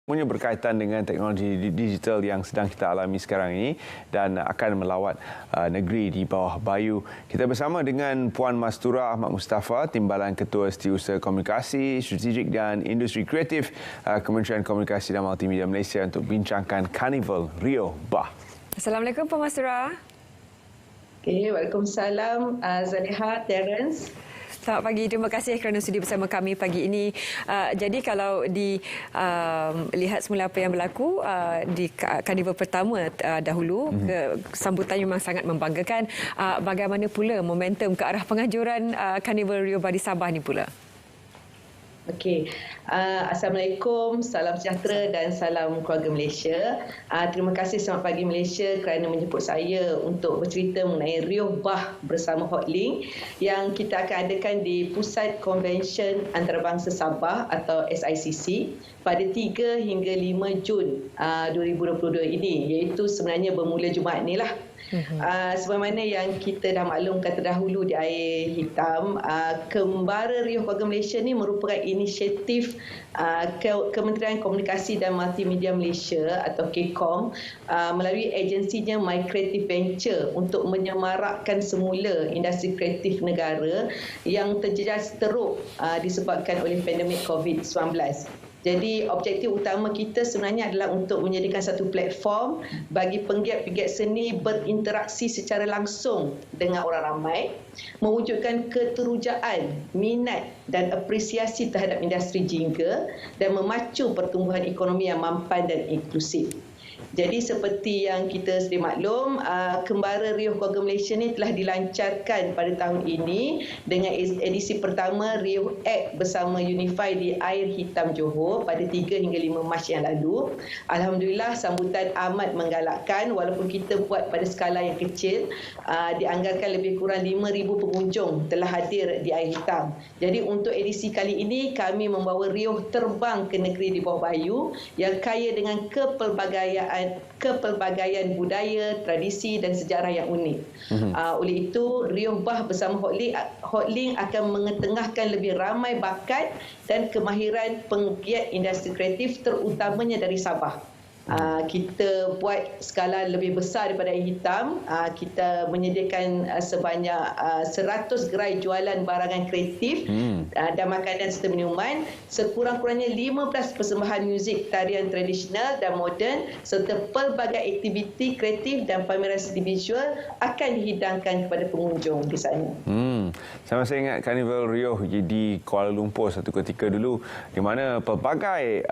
Semuanya berkaitan dengan teknologi digital yang sedang kita alami sekarang ini dan akan melawat negeri di bawah bayu. Kita bersama dengan Puan Mastura Ahmad Mustafa, Timbalan Ketua Setiausaha Komunikasi, Strategik dan Industri Kreatif Kementerian Komunikasi dan Multimedia Malaysia untuk bincangkan Karnival Rio Bah. Assalamualaikum Puan Mastura. Okay, Waalaikumsalam Zaliha, Terence. Selamat pagi. Terima kasih kerana sudi bersama kami pagi ini. Jadi kalau dilihat semula apa yang berlaku di karnival pertama dahulu, sambutan memang sangat membanggakan. Bagaimana pula momentum ke arah penganjuran Karnival Rio Bah di Sabah ni pula? Okey, Assalamualaikum, salam sejahtera dan salam keluarga Malaysia. Terima kasih selamat pagi Malaysia kerana menjemput saya untuk bercerita mengenai Rio Bah bersama Hotlink yang kita akan adakan di Pusat Konvensyen Antarabangsa Sabah atau SICC pada 3 hingga 5 Jun 2022 ini, iaitu sebenarnya bermula Jumaat ni lah. Sebagaimana yang kita dah maklumkan terdahulu di Air Hitam, Kembara Riuh Keluarga Malaysia ni merupakan inisiatif Kementerian Komunikasi dan Multimedia Malaysia atau KCOM melalui agensinya My Creative Venture untuk menyemarakkan semula industri kreatif negara yang terjejas teruk disebabkan oleh pandemik COVID-19. Jadi objektif utama kita sebenarnya adalah untuk menyediakan satu platform bagi penggiat-penggiat seni berinteraksi secara langsung dengan orang ramai, mewujudkan keterujaan, minat dan apresiasi terhadap industri jingga dan memacu pertumbuhan ekonomi yang mampan dan inklusif. Jadi seperti yang kita sedia maklum, Kembara Riuh Keluarga Malaysia ni telah dilancarkan pada tahun ini dengan edisi pertama Riuh Act bersama Unify di Air Hitam Johor pada 3 hingga 5 Mac yang lalu. Alhamdulillah sambutan amat menggalakkan walaupun kita buat pada skala yang kecil. Dianggarkan lebih kurang 5,000 pengunjung telah hadir di Air Hitam. Jadi untuk edisi kali ini kami membawa Riuh terbang ke negeri di bawah bayu yang kaya dengan kepelbagaian budaya, tradisi dan sejarah yang unik. Oleh itu, Rio Bah bersama Hotlink akan mengetengahkan lebih ramai bakat dan kemahiran penggiat industri kreatif terutamanya dari Sabah. Kita buat skala lebih besar daripada Air Hitam. Kita menyediakan sebanyak 100 gerai jualan barangan kreatif dan makanan serta minuman. Sekurang-kurangnya 15 persembahan muzik, tarian tradisional dan moden serta pelbagai aktiviti kreatif dan pameran seni visual akan dihidangkan kepada pengunjung di sana. Saya masih ingat Karnival Rio di Kuala Lumpur satu ketika dulu di mana pelbagai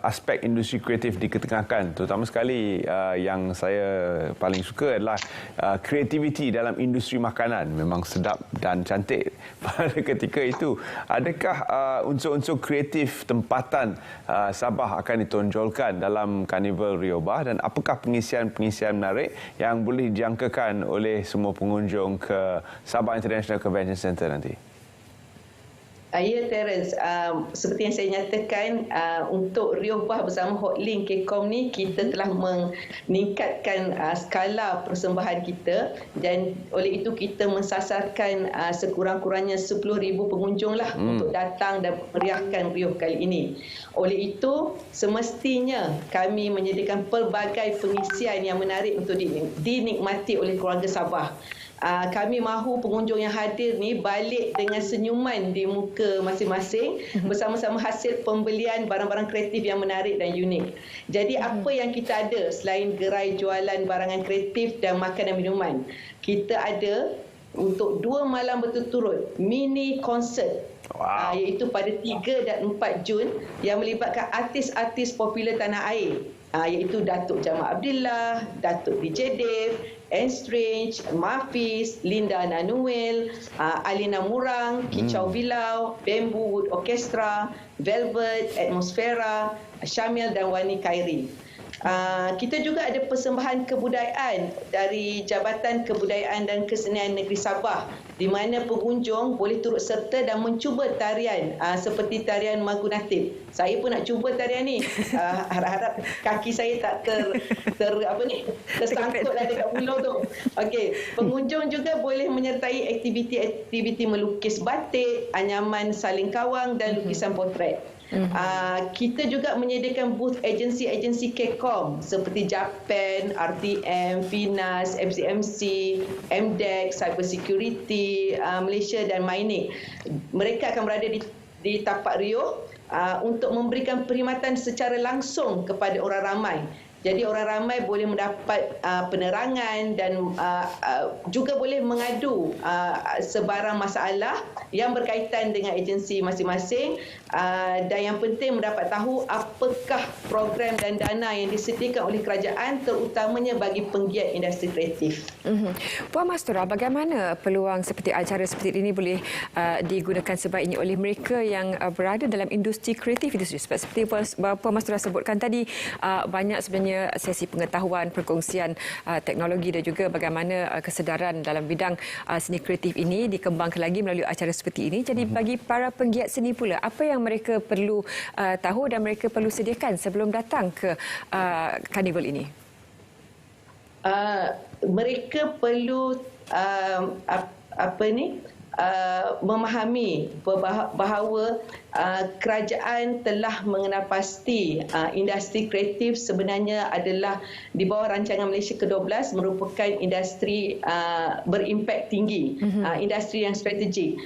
aspek industri kreatif diketengahkan. Terutama sekali yang saya paling suka adalah kreativiti dalam industri makanan. Memang sedap dan cantik pada ketika itu. Adakah unsur-unsur kreatif tempatan Sabah akan ditonjolkan dalam Karnival Rio Bah dan apakah pengisian-pengisian menarik yang boleh dijangkakan oleh semua pengunjung ke Sabah International Convention Centre nanti? Ya, Terence, seperti yang saya nyatakan, untuk Rio Bah bersama Hotlink KCOM ni kita telah meningkatkan skala persembahan kita dan oleh itu kita mensasarkan sekurang-kurangnya 10,000 pengunjung lah untuk datang dan meriahkan Rio kali ini. Oleh itu, semestinya kami menyediakan pelbagai pengisian yang menarik untuk dinikmati oleh keluarga Sabah. Kami mahu pengunjung yang hadir ni balik dengan senyuman di muka masing-masing bersama-sama hasil pembelian barang-barang kreatif yang menarik dan unik. Jadi apa yang kita ada selain gerai jualan barangan kreatif dan makanan minuman, kita ada untuk 2 malam berturut-turut mini konsert. Iaitu pada 3 dan 4 Jun yang melibatkan artis-artis popular tanah air. Iaitu Datuk Jamal Abdillah, Datuk DJ Dave, Strange, Mafis, Linda Nanuel, Alina Murang, Kicau Vilau, Bamboo Wood Orchestra, Velvet, Atmosfera, Syamil dan Wani Khairi. Kita juga ada persembahan kebudayaan dari Jabatan Kebudayaan dan Kesenian Negeri Sabah di mana pengunjung boleh turut serta dan mencuba tarian seperti tarian Magunatif. Saya pun nak cuba tarian ni. Harap-harap kaki saya tak tersangkutlah dekat pulau tu. Okey, pengunjung juga boleh menyertai aktiviti-aktiviti melukis batik, anyaman saling kawang dan lukisan potret. Kita juga menyediakan booth agensi-agensi KCOM seperti Japan, RTM, Finas, FCMC, MDEC, Cyber Security, Malaysia dan Mynik. Mereka akan berada di tapak Rio untuk memberikan perkhidmatan secara langsung kepada orang ramai. Jadi orang ramai boleh mendapat penerangan dan juga boleh mengadu sebarang masalah yang berkaitan dengan agensi masing-masing, dan yang penting mendapat tahu apakah program dan dana yang disediakan oleh kerajaan terutamanya bagi penggiat industri kreatif. Puan Mastura, bagaimana peluang seperti acara seperti ini boleh digunakan sebaiknya oleh mereka yang berada dalam industri kreatif itu sendiri? Seperti Puan Mastura sebutkan tadi, banyak sebenarnya sesi pengetahuan, perkongsian teknologi dan juga bagaimana kesedaran dalam bidang seni kreatif ini dikembangkan lagi melalui acara seperti ini. Jadi bagi para penggiat seni pula, apa yang mereka perlu tahu dan mereka perlu sediakan sebelum datang ke karnival ini? Mereka perlu memahami bahawa kerajaan telah mengenal pasti industri kreatif sebenarnya adalah di bawah rancangan Malaysia ke-12 merupakan industri berimpak tinggi, industri yang strategik.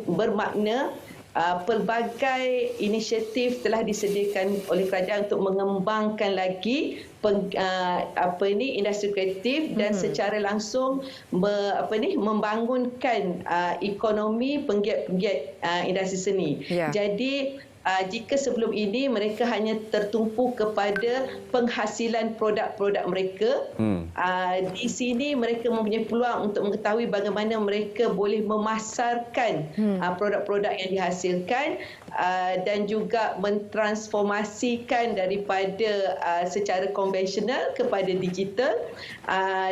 Bermakna pelbagai inisiatif telah disediakan oleh kerajaan untuk mengembangkan lagi industri kreatif dan secara langsung membangunkan ekonomi penggiat-penggiat industri seni. Jadi jika sebelum ini mereka hanya tertumpu kepada penghasilan produk-produk mereka, di sini mereka mempunyai peluang untuk mengetahui bagaimana mereka boleh memasarkan produk-produk yang dihasilkan dan juga mentransformasikan daripada secara konvensional kepada digital,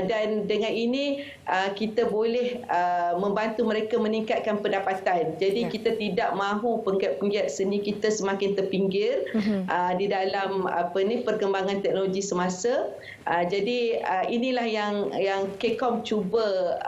dan dengan ini kita boleh membantu mereka meningkatkan pendapatan. Jadi kita tidak mahu penggiat-penggiat seni kita semakin terpinggir di dalam perkembangan teknologi semasa. Jadi inilah yang KCOM cuba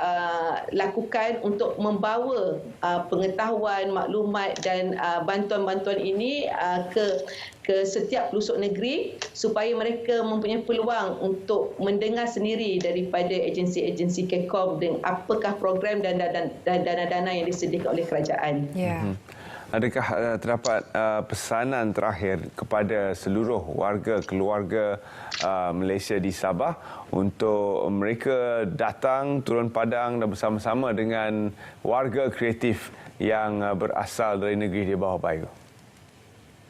lakukan untuk membawa pengetahuan, maklumat dan bantuan-bantuan ini ke setiap pelosok negeri supaya mereka mempunyai peluang untuk mendengar sendiri daripada agensi-agensi KCOM dengan apakah program dan dana-dana yang disediakan oleh kerajaan. Adakah terdapat pesanan terakhir kepada seluruh warga keluarga Malaysia di Sabah untuk mereka datang turun padang dan bersama-sama dengan warga kreatif yang berasal dari negeri di bawah bayu?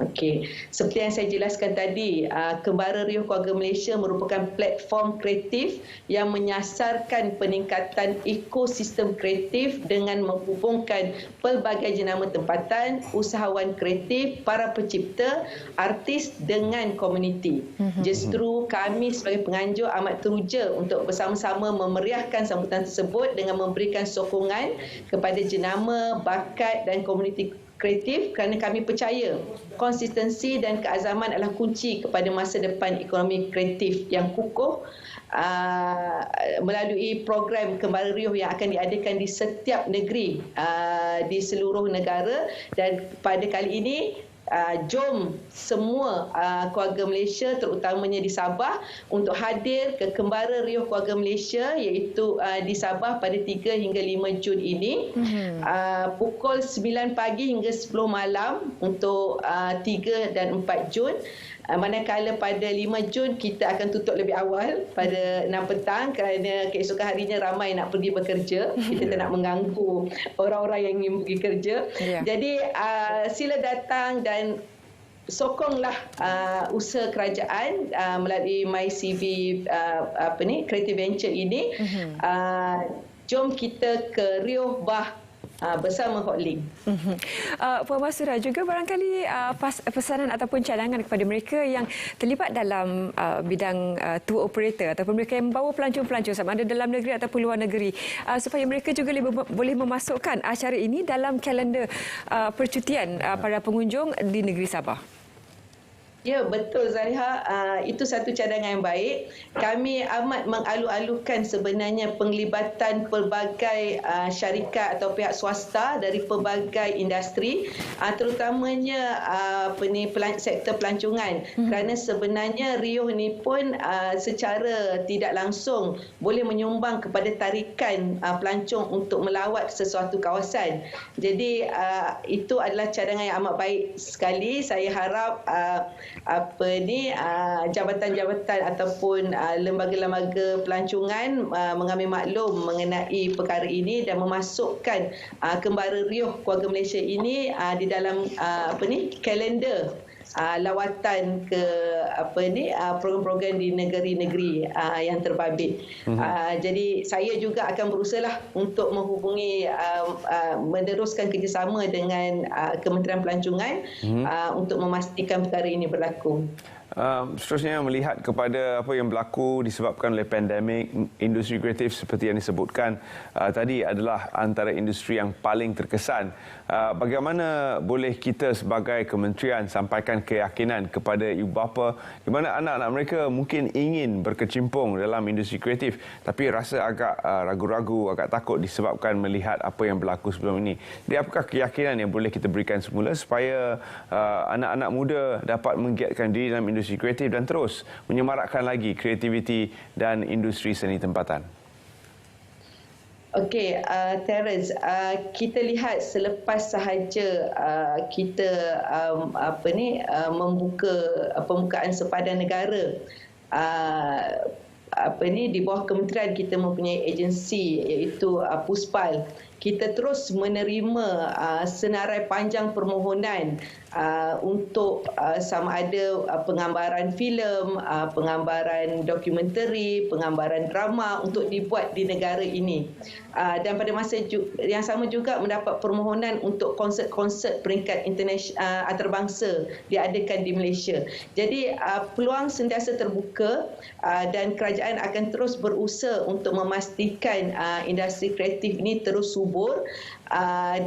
Okey, seperti yang saya jelaskan tadi, Kembara Riuh Keluarga Malaysia merupakan platform kreatif yang menyasarkan peningkatan ekosistem kreatif dengan menghubungkan pelbagai jenama tempatan, usahawan kreatif, para pencipta, artis dengan komuniti. Justru kami sebagai penganjur amat teruja untuk bersama-sama memeriahkan sambutan tersebut dengan memberikan sokongan kepada jenama, bakat dan komuniti kreatif kerana kami percaya konsistensi dan keazaman adalah kunci kepada masa depan ekonomi kreatif yang kukuh melalui program Kembara Riuh yang akan diadakan di setiap negeri di seluruh negara. Dan pada kali ini jom semua keluarga Malaysia terutamanya di Sabah untuk hadir ke Kembara Riuh Keluarga Malaysia iaitu di Sabah pada 3 hingga 5 Jun ini, pukul 9 pagi hingga 10 malam untuk 3 dan 4 Jun. Manakala pada 5 Jun kita akan tutup lebih awal pada 6 petang kerana keesokan harinya ramai nak pergi bekerja. Kita tak nak mengganggu orang-orang yang ingin pergi kerja. Jadi sila datang dan sokonglah usaha kerajaan melalui MyCV Creative Venture ini. Jom kita ke Riuh Bah bersama Hotlink. Puan Mastura, juga barangkali pesanan ataupun cadangan kepada mereka yang terlibat dalam bidang tour operator ataupun mereka yang membawa pelancong-pelancong sama ada dalam negeri ataupun luar negeri, supaya mereka juga boleh memasukkan acara ini dalam kalender percutian para pengunjung di negeri Sabah. Ya, betul Zaliha. Itu satu cadangan yang baik. Kami amat mengalu-alukan sebenarnya penglibatan pelbagai syarikat atau pihak swasta dari pelbagai industri, terutamanya sektor pelancongan. Kerana sebenarnya riuh ni pun secara tidak langsung boleh menyumbang kepada tarikan pelancong untuk melawat sesuatu kawasan. Jadi itu adalah cadangan yang amat baik sekali. Saya harap jabatan-jabatan ataupun lembaga-lembaga pelancongan mengambil maklum mengenai perkara ini dan memasukkan Kembara Riuh Keluarga Malaysia ini di dalam kalender lawatan ke program-program di negeri-negeri yang terbabit. Jadi saya juga akan berusahalah untuk menghubungi meneruskan kerjasama dengan Kementerian Pelancongan untuk memastikan perkara ini berlaku. Seterusnya melihat kepada apa yang berlaku disebabkan oleh pandemik, industri kreatif seperti yang disebutkan tadi adalah antara industri yang paling terkesan. Bagaimana boleh kita sebagai kementerian sampaikan keyakinan kepada ibu bapa di mana anak-anak mereka mungkin ingin berkecimpung dalam industri kreatif tapi rasa agak ragu-ragu, agak takut disebabkan melihat apa yang berlaku sebelum ini. Jadi apakah keyakinan yang boleh kita berikan semula supaya anak-anak muda dapat menggiatkan diri dalam industri kreatif dan terus menyemarakkan lagi kreativiti dan industri seni tempatan? Okey, Terence, kita lihat selepas sahaja kita membuka pembukaan sepadan negara, di bawah kementerian kita mempunyai agensi iaitu Puspal. Kita terus menerima senarai panjang permohonan untuk sama ada penggambaran filem, penggambaran dokumentari, penggambaran drama untuk dibuat di negara ini. Dan pada masa yang sama juga mendapat permohonan untuk konsert-konsert peringkat internasional antarabangsa diadakan di Malaysia. Jadi peluang sentiasa terbuka dan kerajaan akan terus berusaha untuk memastikan industri kreatif ini terus subur.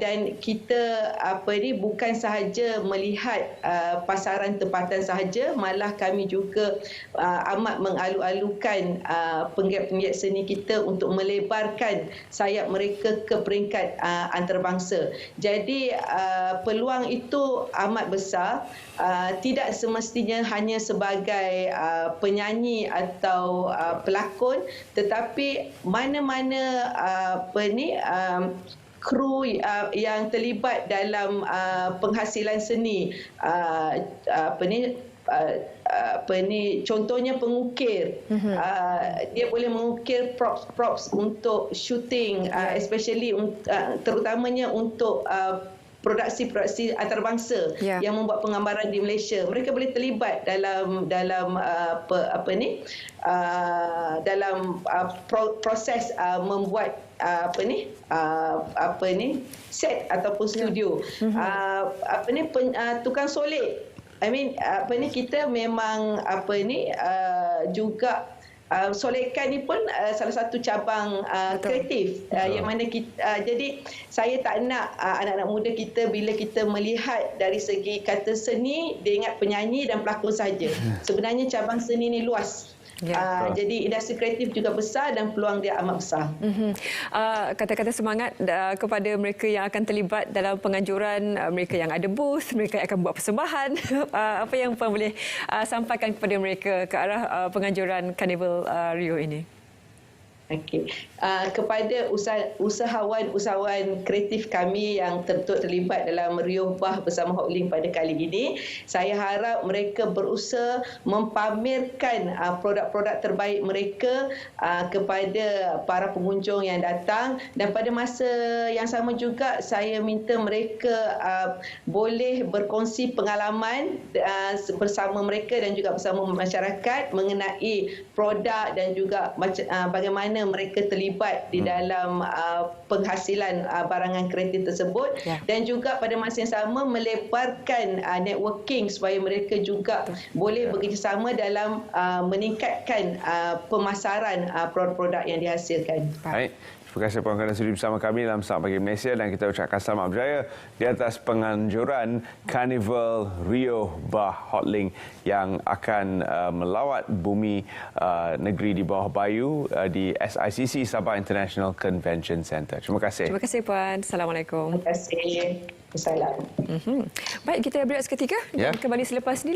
Dan kita bukan sahaja melihat pasaran tempatan sahaja, malah kami juga amat mengalu-alukan penggiat-penggiat seni kita untuk melebarkan sayap mereka ke peringkat antarabangsa. Jadi peluang itu amat besar. Tidak semestinya hanya sebagai penyanyi atau pelakon, tetapi mana-mana kru yang terlibat dalam penghasilan seni, contohnya pengukir, dia boleh mengukir props untuk shooting, especially terutamanya untuk produksi-produksi antarabangsa yang membuat penggambaran di Malaysia. Mereka boleh terlibat dalam proses membuat set ataupun studio. Tukang solek. Kita memang juga solekan ni pun salah satu cabang kreatif yang mana kita, jadi saya tak nak anak-anak muda kita bila kita melihat dari segi kata seni dia ingat penyanyi dan pelakon saja. Sebenarnya cabang seni ni luas. Jadi industri kreatif juga besar dan peluang dia amat besar. Kata-kata semangat kepada mereka yang akan terlibat dalam penganjuran, mereka yang ada booth, mereka yang akan buat persembahan. Apa yang Puan boleh sampaikan kepada mereka ke arah penganjuran Karnival Rio ini? Okey. Kepada usahawan-usahawan kreatif kami yang terlibat dalam Riuh Bah bersama Hotlink pada kali ini, saya harap mereka berusaha mempamerkan produk-produk terbaik mereka kepada para pengunjung yang datang, dan pada masa yang sama juga saya minta mereka boleh berkongsi pengalaman bersama mereka dan juga bersama masyarakat mengenai produk dan juga bagaimana mereka terlibat di dalam penghasilan barangan kreatif tersebut, dan juga pada masa yang sama melebarkan networking supaya mereka juga boleh bekerjasama dalam meningkatkan pemasaran produk-produk yang dihasilkan. Baik. Terima kasih Puan kerana sudi bersama kami dalam Selamat Pagi Malaysia dan kita ucapkan selamat berjaya di atas penganjuran Carnival Rio Bah Hot Link yang akan melawat bumi negeri di bawah Bayu di SICC Sabah International Convention Centre. Terima kasih. Terima kasih Puan. Assalamualaikum. Terima kasih. Salam. Baik, kita berehat seketika dan kembali selepas ini.